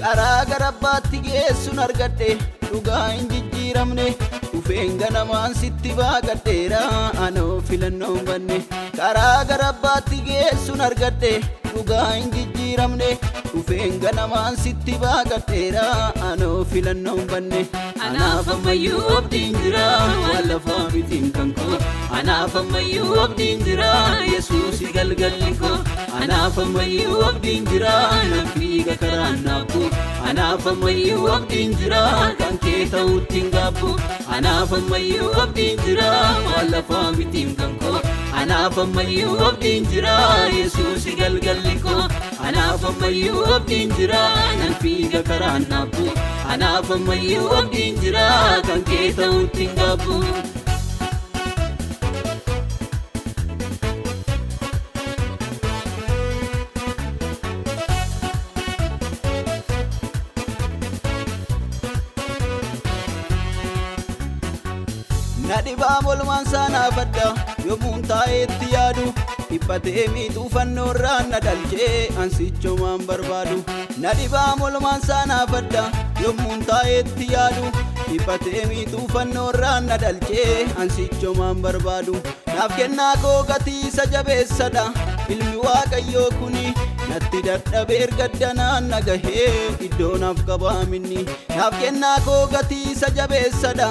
Karaa gara Abbatti geessuun argadhee dhugaa hin jijjiramne dhufeen ganamaan sitti baaqadheera anoo filannoo hin banne. Karaa gara Abbatti geessuun argadhee dhugaa hin jijjiramne dhufeen ganamaan sitti baaqadheera anoo filannoo hin banne. Anaf Ammayyuu Abdiin Jira waan lafaa mitiin kan koo. Anaf Ammayyuu Abdiin Jira Yesuusi galgalli koo. Anaf Ammayyuu Abdiin Jira nan fiiga karaan naabbu. Anaf Ammayyuu Abdiin Jira kan kee ta'utti hin gaabbu. Anaf Ammayyuu Abdiin Jira waan lafaa mitiin kan koo. Anaf Ammayyuu Abdiin Jira Yesuusi galgalli koo. Anaf Ammayyuu Abdiin Jira nan fiiga karaan naabbu. Anaf Ammayyuu Abdiin Jira kan kee ta'utti hin gaabbu. Nadhibaa molmaan saanaa fadda yommuun taa'eetti yaadu dhiphatee miixuu fannoorraan na dhalchee ansichomaan barbaadu. Nadhibaa molmaan saanaa fadda yommuun taa'eetti yaadu dhiphatee miixuu fannoorraan na dhalchee ansichomaan barbaadu. Naaf kennaa koo gatiisa jabeessadha ilmi Waaqayyoo kuni natti dadhabee ergaddanaan na gahee iddoo naaf qabaa minni. Naaf kennaa koo gatiisa jabeessadha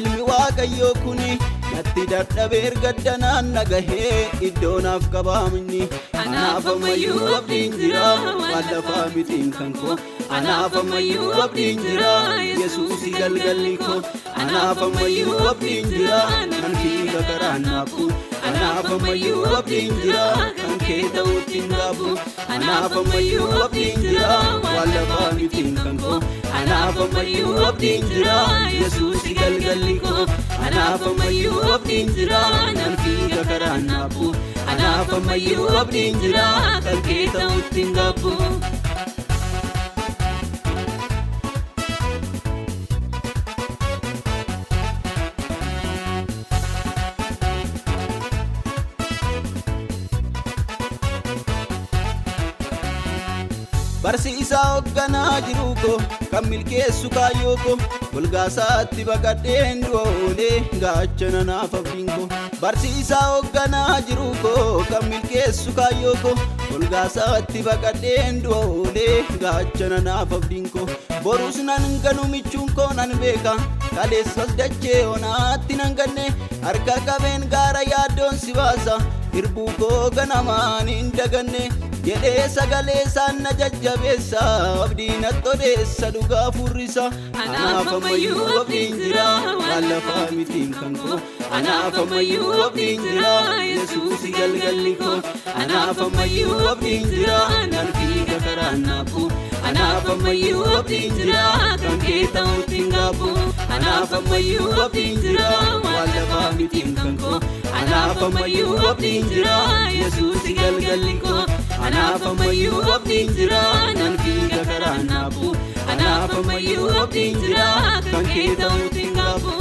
ilmi Waaqayyoo kuni natti dadhabee ergaddanaan na gahee iddoo naaf qabaa minni. Anaf Ammayyuu Abdiin Jira waan lafaa mitiin kan koo. Anaf Ammayyuu Abdiin Jira Yesuusi galgalli koo. Anaf Ammayyuu Abdiin Jira kan fiiga karaan naabbu. Anaf Ammayyuu Abdiin Jira kan kee ta'utti hin gaabbu. Anaf Ammayyuu Abdiin Jira waan lafaa mitiin kan koo. Anaf Ammayyuu Abdiin Jira Yesuusi galgalli koo. Anaf Ammayyuu Abdiin Jira nan fiiga karaan naabbu. Anaf Ammayyuu Abdiin Jira kan kee ta'utti hin gaabbu. Barsiisaa hoogganaa jiru koo kan milkeessu kaayyoo koo golgaasaatti baqadheen du'a oolee gaachana naaf abdiin koo. Barsiisaa hoogganaa jiru koo kan milkeessu kaayyoo koo golgaasaatti baqadheen du'a oolee gaachana naaf abdiin koo. Borus nan ganu michuun koo nan beeka kaleessas dachee onaatti nan ganne harka qabeen gaara yaaddoon si baasa hirbuu koo ganamaan hin daganne. Jedhee sagalee isaan na jajjabeessa abdiin attodeessa dhugaa furrisa. Anaf Ammayyuu Abdiin Jira waan lafaa mitiin kan koo. Anaf Ammayyuu Abdiin Jira Yesuusi galgalli koo. Anaf Ammayyuu Abdiin Jira nan fiiga karaan naabbu. Anaf Ammayyuu Abdiin Jira kan kee ta'utti hin gaabbu. Anaf Ammayyuu Abdiin Jira waan lafaa mitiin kan koo. Anaf Ammayyuu Abdiin Jira Yesuusi galgalli koo. Anaf Ammayyuu Abdiin Jira nan fiiga karaan naabbu. Anaf Ammayyuu Abdiin Jira kan kee ta'utti hin gaabbu.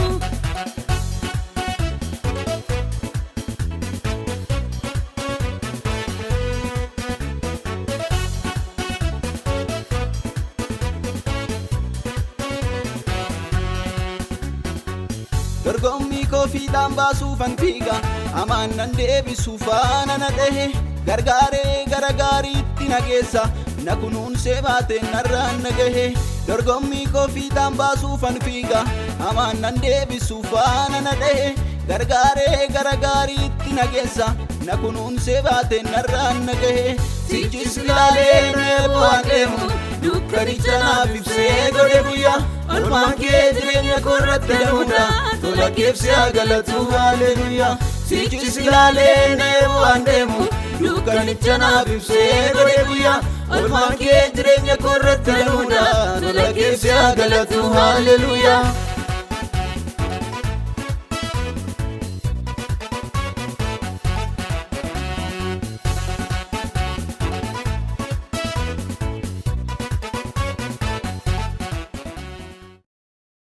Dorgommii koo fiixaan baasuufan fiiga amaan nan deebisuu faana na dhahe. Gargaaree gara gaariitti na geessa na kunuunsee baateen narraan na gahe. Dorgommii koo fiixaan baasuufan fiiga amaan nan deebisuu faana na dhahe. Gargaaree gara gaariitti na geessa na kunuunsee baateen narraan na gahe. Sichis ilaalee bu'aan deemu dukkanicha naaf ibsee godhe guyyaa. Olmaan kee jireenya koo irratti damuudha tola keebsee haa galatu haaleluyyaa. Sichis ilaalee bu'aan deemu dukkanicha naaf ibsee godhe guyyaa. Olmaan kee jireenya koo irratti damuudha tola keebsee haa galatu haaleluyyaa.